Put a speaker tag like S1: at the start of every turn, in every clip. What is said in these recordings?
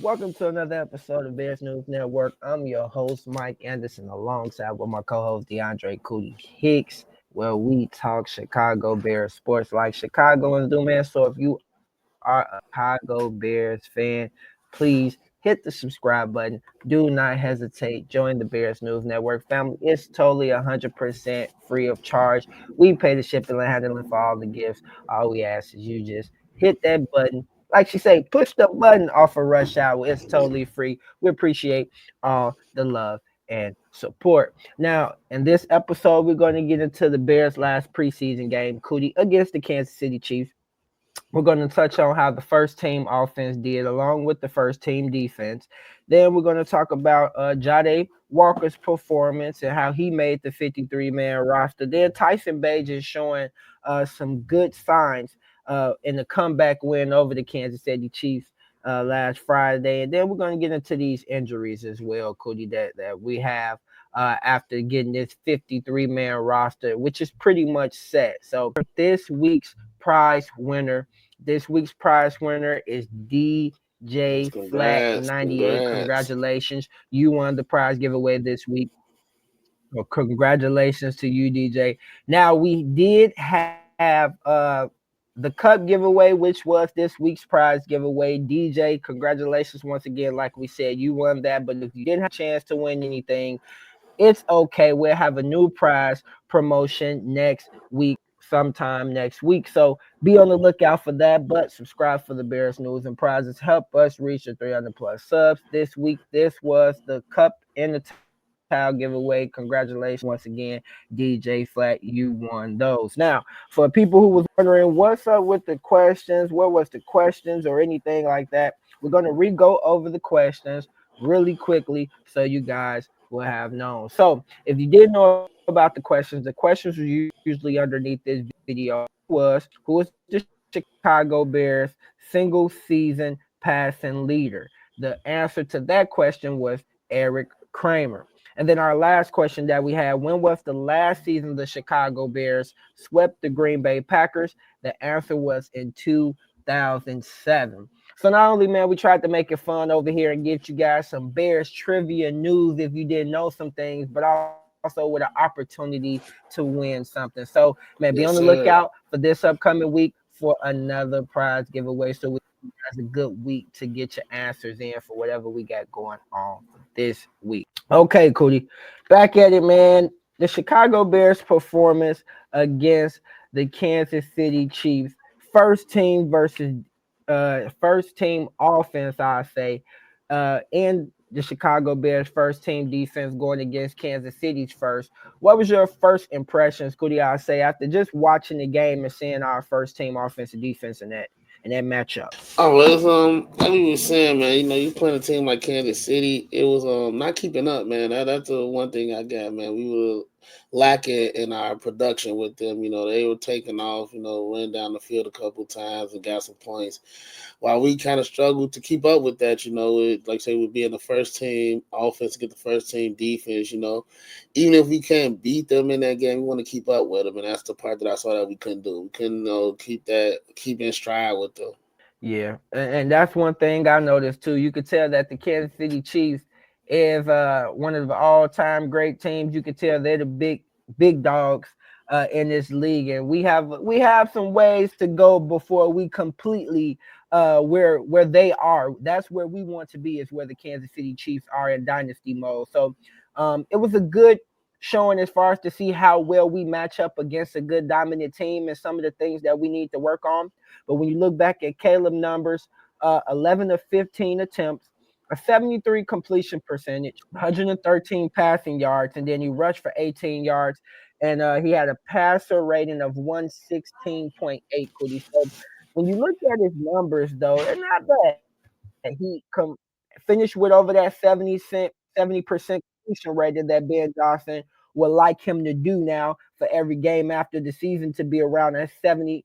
S1: Welcome to another episode of Bears News Network. I'm your host, Mike Anderson, alongside with my co-host DeAndre Cootie Hicks, where we talk Chicago Bears sports like Chicagoans do, man. So if you are a Chicago Bears fan, please hit the subscribe button. Do not hesitate. Join the Bears News Network family. It's totally 100% free of charge. We pay the shipping and handling for all the gifts. All we ask is you just hit that button, like she say, push the button off of Rush Hour. It's totally free. We appreciate all the love and support. Now, in this episode, we're going to get into the Bears' last preseason game, Cootie, against the Kansas City Chiefs. We're going to touch on how the first team offense did, along with the first team defense. Then we're going to talk about Jade Walker's performance and how he made the 53-man roster. Then Tyson Bage is showing some good signs in the comeback win over the Kansas City Chiefs last Friday. And then we're going to get into these injuries as well, Cody, that we have after getting this 53-man roster, which is pretty much set. So this week's prize winner is DJ Flat
S2: Congrats,
S1: 98.
S2: congrats.
S1: Congratulations. You won the prize giveaway this week. Well, congratulations to you, DJ. Now we did have the cup giveaway, which was this week's prize giveaway. DJ, congratulations once again. Like we said, you won that. But if you didn't have a chance to win anything, it's okay. We'll have a new prize promotion next week, sometime next week. So be on the lookout for that. But subscribe for the Bears news and prizes. Help us reach the 300 plus subs this week. This was the cup and the towel giveaway. Congratulations once again, DJ Flat. You won those. Now, for people who was wondering what's up with the questions, what was the questions or anything like that, we're going to re-go over the questions really quickly so you guys will have known. So if you didn't know about the questions were usually underneath this video. Who was the Chicago Bears single season passing leader? The answer to that question was Eric Kramer. And then our last question that we had, when was the last season the Chicago Bears swept the Green Bay Packers? The answer was in 2007. So not only, man, we tried to make it fun over here and get you guys some Bears trivia news if you didn't know some things, but also with an opportunity to win something. So, man, be on the
S2: Yes,
S1: lookout
S2: sir.
S1: for this upcoming week for another prize giveaway. So we have a good week to get your answers in for whatever we got going on this week. Okay, Cody, back at it, man. The Chicago Bears performance against the Kansas City Chiefs, first team offense, I say, and the Chicago Bears first team defense going against Kansas City's first. What was your first impressions, Cody? I say after just watching the game and seeing our first team offense and defense in that matchup.
S2: Oh, well, it's, like we were saying, man, you playing a team like Kansas City, it was not keeping up, man. That's the one thing I got, man. We were lacking in our production with them. They were taking off, ran down the field a couple times and got some points. While we kind of struggled to keep up with that, like say we being the first team offense, get the first team defense, even if we can't beat them in that game, we want to keep up with them, and that's the part that I saw that we couldn't do. We couldn't keep in stride with them.
S1: Yeah, and that's one thing I noticed too. You could tell that the Kansas City Chiefs is one of the all-time great teams. You could tell they're the big dogs in this league, and we have some ways to go before we completely where they are. That's where we want to be. Is where the Kansas City Chiefs are in dynasty mode. So it was a good showing as far as to see how well we match up against a good dominant team and some of the things that we need to work on. But when you look back at Caleb numbers, 11 of 15 attempts, a 73 completion percentage, 113 passing yards, and then he rushed for 18 yards, and he had a passer rating of 116.8. Cody. So when you look at his numbers, though, they're not bad. Finished with over that 70% completion rate that Ben Johnson would like him to do now for every game after the season to be around a 70%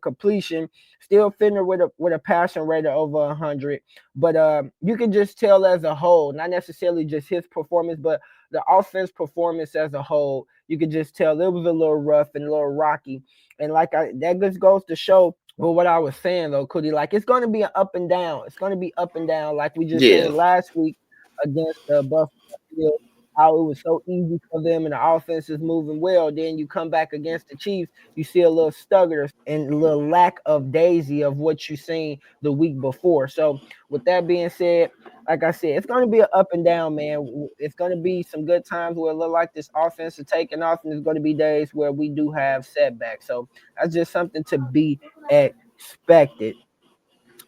S1: completion. Still finished with a passing rate of over 100. But you can just tell as a whole, not necessarily just his performance, but the offense performance as a whole. You could just tell it was a little rough and a little rocky. And that just goes to show Well, what I was saying though, Cody, like it's going to be an up and down. It's going to be up and down, like we just
S2: Yeah.
S1: seen last week against the Buffalo Bills. How it was so easy for them, and the offense is moving well. Then you come back against the Chiefs, you see a little stugger and a little lack of daisy of what you seen the week before. So, with that being said, like I said, it's going to be an up and down, man. It's going to be some good times where it look like this offense is taking off, and there's going to be days where we do have setbacks. So that's just something to be expected.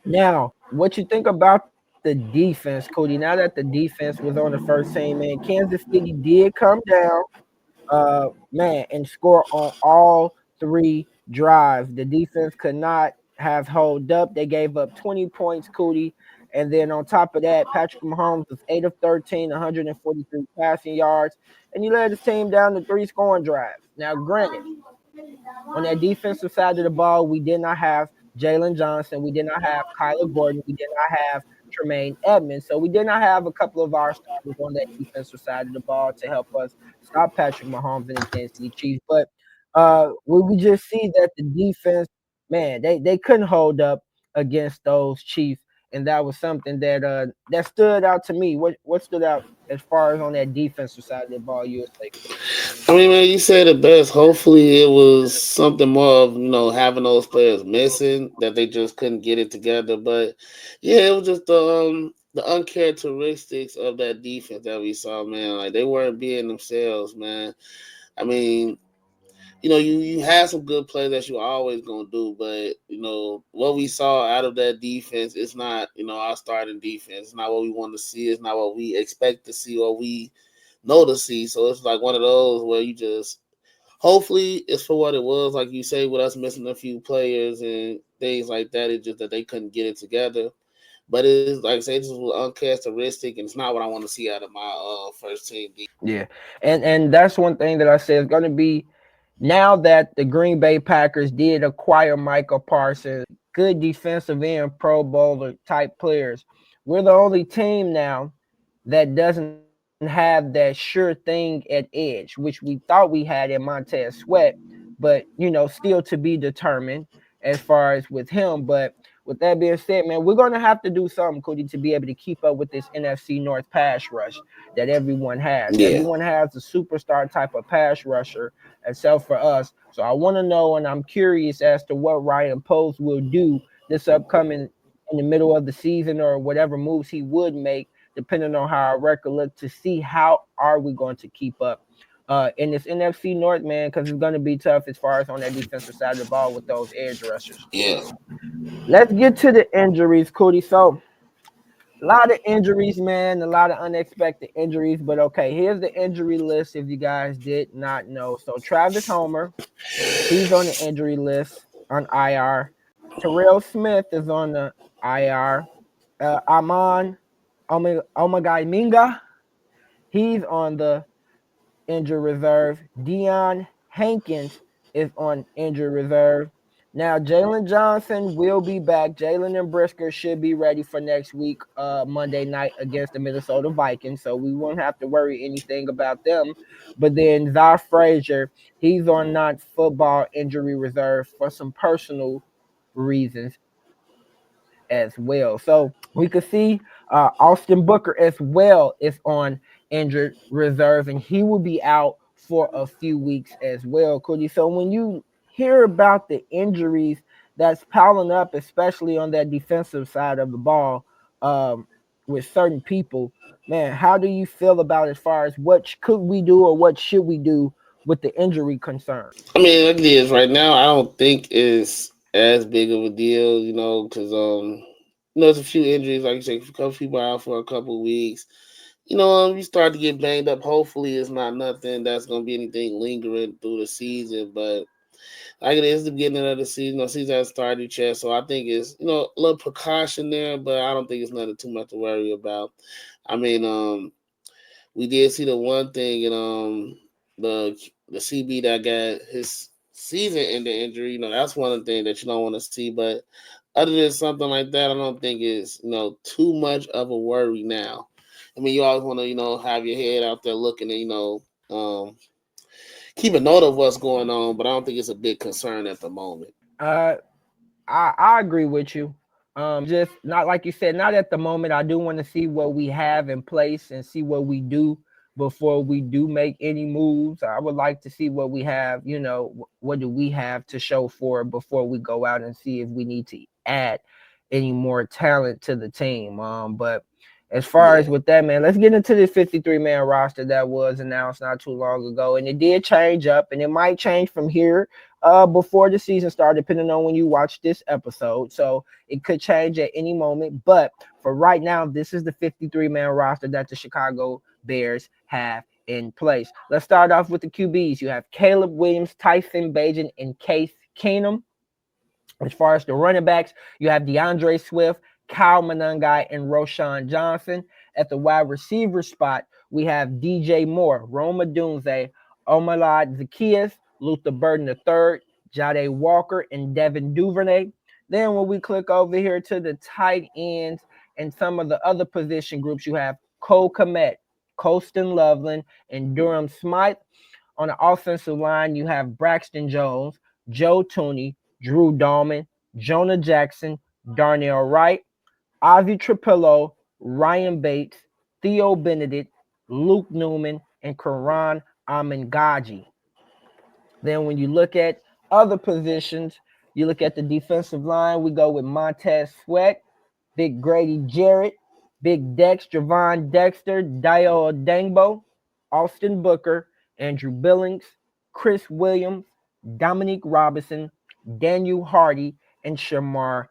S1: Now, what you think about the defense, Cody? Now that the defense was on the first team, man, Kansas City did come down, man, and score on all three drives. The defense could not have held up. They gave up 20 points, Cody. And then on top of that, Patrick Mahomes was 8 of 13, 143 passing yards, and he led his team down to 3 scoring drives. Now, granted, on that defensive side of the ball, we did not have Jalen Johnson. We did not have Kyler Gordon. We did not have Tremaine Edmonds. So we did not have a couple of our starters on that defensive side of the ball to help us stop Patrick Mahomes and the Kansas City Chiefs. But we just see that the defense, man, they couldn't hold up against those Chiefs. And that was something that stood out to me. What stood out as far as on that defensive side of the ball, you would say, Cody?
S2: I mean, man, you said it best. Hopefully, it was something more of having those players missing that they just couldn't get it together. But yeah, it was just the uncharacteristics of that defense that we saw, man. Like they weren't being themselves, man. I mean, you had some good plays that you always gonna do, but what we saw out of that defense, it's not our starting defense. It's not what we want to see. It's not what we expect to see or we know to see. So it's like one of those where you just hopefully it's for what it was, like you say, with us missing a few players and things like that. It's just that they couldn't get it together. But it's like I say, this was uncharacteristic, and it's not what I want to see out of my first team.
S1: Yeah, and that's one thing that I said is going to be now that the Green Bay Packers did acquire Michael Parsons, good defensive end, Pro Bowler type players. We're the only team now that doesn't have that sure thing at edge, which we thought we had in Montez Sweat, but still to be determined as far as with him. But with that being said, man, we're gonna have to do something, Cody, to be able to keep up with this NFC North pass rush that everyone has.
S2: Yeah.
S1: Everyone has a superstar type of pass rusher, except for us. So I want to know, and I'm curious as to what Ryan Post will do this upcoming in the middle of the season or whatever moves he would make, depending on how our record looks, to see how are we going to keep up in this NFC North, man, because it's going to be tough as far as on that defensive side of the ball with those edge rushers.
S2: Yeah.
S1: Let's get to the injuries, Cody. So a lot of injuries, man, a lot of unexpected injuries. But okay, here's the injury list if you guys did not know. So Travis Homer, he's on the injury list on IR. Terrell Smith is on the IR. Amon Omagai Minga, he's on the injured reserve. Deion Hankins is on injured reserve. Now, Jalen Johnson will be back. Jalen and Brisker should be ready for next week, Monday night against the Minnesota Vikings. So we won't have to worry anything about them. But then Zar Frazier, he's on not football injury reserve for some personal reasons as well. So we could see Austin Booker as well is on injured reserve, and he will be out for a few weeks as well, Cody. So when you hear about the injuries that's piling up, especially on that defensive side of the ball, with certain people, man, how do you feel about as far as what could we do or what should we do with the injury concern?
S2: I mean, like it is right now. I don't think it's as big of a deal, because there's a few injuries. Like you said, a couple people are out for a couple of weeks. You start to get banged up. Hopefully, it's not nothing that's gonna be anything lingering through the season. But like it is the beginning of the season. The season has started yet, so I think it's a little precaution there, but I don't think it's nothing too much to worry about. I mean, we did see the one thing in the CB that got his season-ending injury. That's one of the things that you don't want to see. But other than something like that, I don't think it's too much of a worry now. I mean, you always want to have your head out there looking and keep a note of what's going on, but I don't think it's a big concern at the moment.
S1: Uh, I agree with you. Just not like you said, not at the moment. I do want to see what we have in place and see what we do before we do make any moves. I would like to see what we have, what do we have to show for it before we go out and see if we need to add any more talent to the team. But as far as
S2: Yeah.
S1: with that, man, let's get into this 53-man roster that was announced not too long ago. And it did change up, and it might change from here before the season started, depending on when you watch this episode. So it could change at any moment. But for right now, this is the 53-man roster that the Chicago Bears have in place. Let's start off with the QBs. You have Caleb Williams, Tyson Bagent, and Case Keenum. As far as the running backs, you have DeAndre Swift, Kyle Monangai, and Roshan Johnson. At the wide receiver spot, we have DJ Moore, Roma Dunze, Omalad Zacchaeus, Luther Burden III, Jade Walker, and Devin Duvernay. Then when we click over here to the tight ends and some of the other position groups, you have Cole Kmet, Colston Loveland, and Durham Smythe. On the offensive line, you have Braxton Jones, Joe Tooney, Drew Dahlman, Jonah Jackson, Darnell Wright, Ozzy Trapillo, Ryan Bates, Theo Benedict, Luke Newman, and Karan Amengaji. Then when you look at other positions, you look at the defensive line, we go with Montez Sweat, Big Grady Jarrett, Big Dex, Javon Dexter, Dio Dangbo, Austin Booker, Andrew Billings, Chris Williams, Dominique Robinson, Daniel Hardy, and Shamar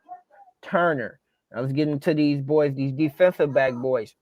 S1: Turner. Now let's get into these boys, these defensive back boys.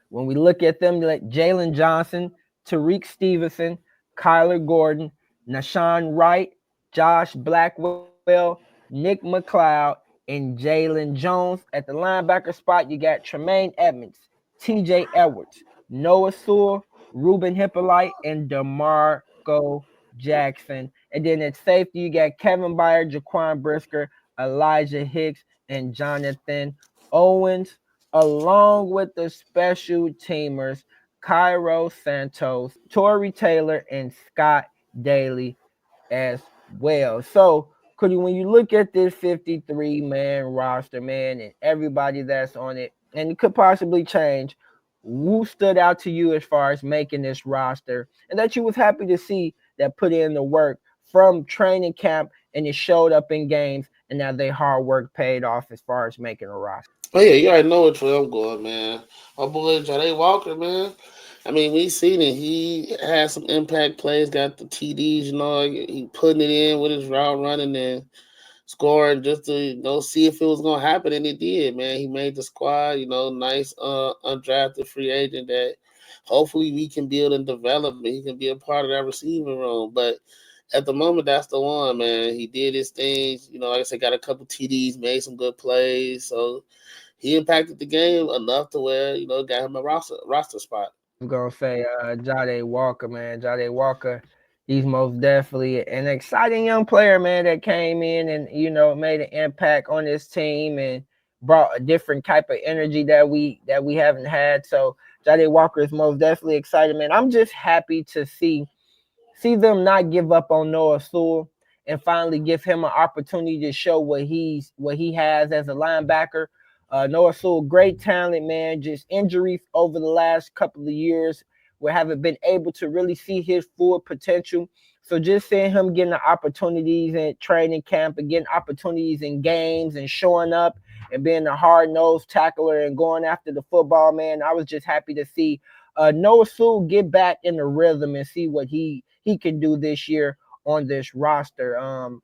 S1: When we look at them, like Jalen Johnson, Tariq Stevenson, Kyler Gordon, Nashawn Wright, Josh Blackwell, Nick McLeod, and Jalen Jones. At the linebacker spot, you got Tremaine Edmonds, TJ Edwards, Noah Sewell, Ruben Hippolyte, and DeMarco Jackson. And then at safety, you got Kevin Byard, Jaquan Brisker, Elijah Hicks, and Jonathan Owens, along with the special teamers Cairo Santos, Torrey Taylor, and Scott Daly as well. So, Cody, when you look at this 53-man roster, man, and everybody that's on it, and it could possibly change, who stood out to you as far as making this roster and that you was happy to see that put in the work from training camp and it showed up in games and now their hard work paid off as far as making a roster?
S2: Oh yeah, you already know which way I'm going, man. My boy Jade Walker, man. I mean, we seen it. He had some impact plays, got the TDs, he putting it in with his route running and scoring just to see if it was gonna happen, and it did, man. He made the squad, nice undrafted free agent that hopefully we can build and develop, and he can be a part of that receiving room. But at the moment, that's the one, man. He did his things, like I said, got a couple TDs, made some good plays, so he impacted the game enough to where got him a roster spot.
S1: I'm gonna say Jade Walker, man. Jade Walker, he's most definitely an exciting young player, man, that came in and made an impact on this team and brought a different type of energy that we haven't had. So Jade Walker is most definitely excited, man. I'm just happy to see them not give up on Noah Sewell and finally give him an opportunity to show what he has as a linebacker. Noah Sewell, great talent, man. Just injuries over the last couple of years, we haven't been able to really see his full potential. So just seeing him getting the opportunities in training camp and getting opportunities in games and showing up and being a hard-nosed tackler and going after the football, man, I was just happy to see Noah Sewell get back in the rhythm and see what he can do this year on this roster. Well,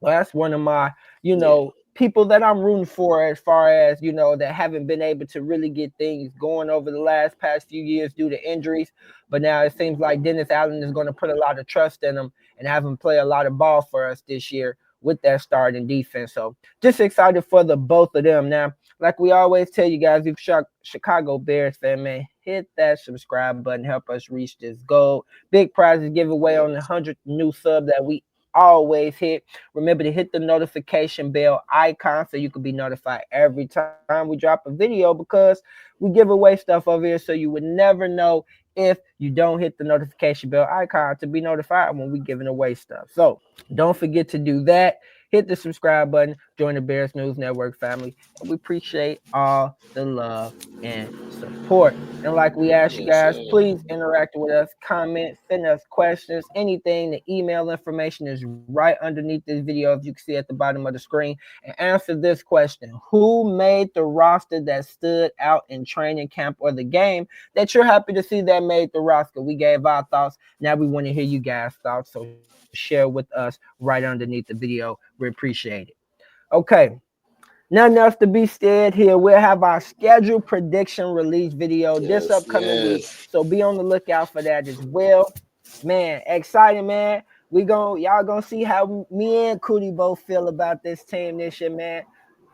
S1: that's one of my,
S2: Yeah.
S1: people that I'm rooting for as far as, that haven't been able to really get things going over the past few years due to injuries. But now it seems like Dennis Allen is going to put a lot of trust in him and have him play a lot of ball for us this year with that starting defense. So just excited for the both of them. Now, like we always tell you guys, if you're Chicago Bears fan, man, hit that subscribe button, help us reach this goal. Big prizes giveaway on the 100th new sub that we always hit. Remember to hit the notification bell icon so you can be notified every time we drop a video, because we give away stuff over here, so you would never know if you don't hit the notification bell icon to be notified when we're giving away stuff. So don't forget to do that. hit the subscribe button, join the Bears News Network family, and we appreciate all the love and support. And like we ask you
S2: Yes,
S1: guys,
S2: sir.
S1: please interact with us, comment, send us questions, anything. The email information is right underneath this video, if you can see at the bottom of the screen. And answer this question: who made the roster that stood out in training camp or the game that you're happy to see that made the roster? We gave our thoughts. Now we want to hear you guys' thoughts. So share with us right underneath the video. We appreciate it. Okay. Nothing else to be said here. We'll have our scheduled prediction release video this
S2: Yes,
S1: upcoming week.
S2: yes.
S1: So be on the lookout for that as well. Man, exciting, man. Y'all gonna see how me and Cootie both feel about this team this year, man.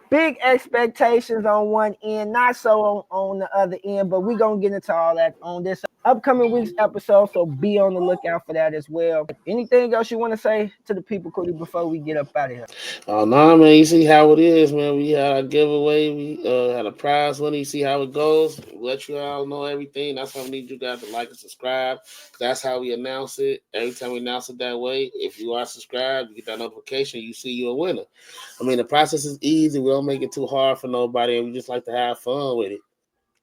S1: Big expectations on one end, not so on the other end, but we're gonna get into all that on this upcoming week's episode. So be on the lookout for that as well. Anything else you want to say to the people, Cootie, before we get up out of here?
S2: Oh no, man! You see how it is, man. We had a giveaway. We had a prize winning. You see how it goes. Let you all know everything. That's why we need you guys to like and subscribe. That's how we announce it. Every time we announce it that way, if you are subscribed, you get that notification. You see you're a winner. I mean, the process is easy. We don't make it too hard for nobody, and we just like to have fun with it.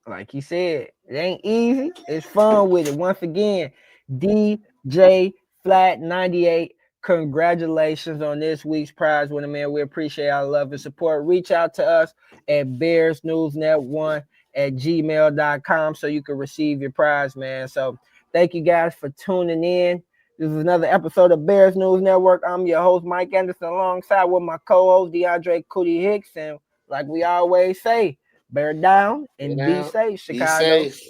S1: Like you said, it ain't easy. It's fun with it. Once again, DJ Flat 98. Congratulations on this week's prize winner, man. We appreciate our love and support. Reach out to us at Bears News Net 1 at gmail.com so you can receive your prize, man. So thank you guys for tuning in. This is another episode of Bears News Network. I'm your host, Mike Anderson, alongside with my co-host, DeAndre Cootie Hicks. And like we always say, bear down and be
S2: Now,
S1: safe,
S2: be
S1: Chicago.
S2: safe.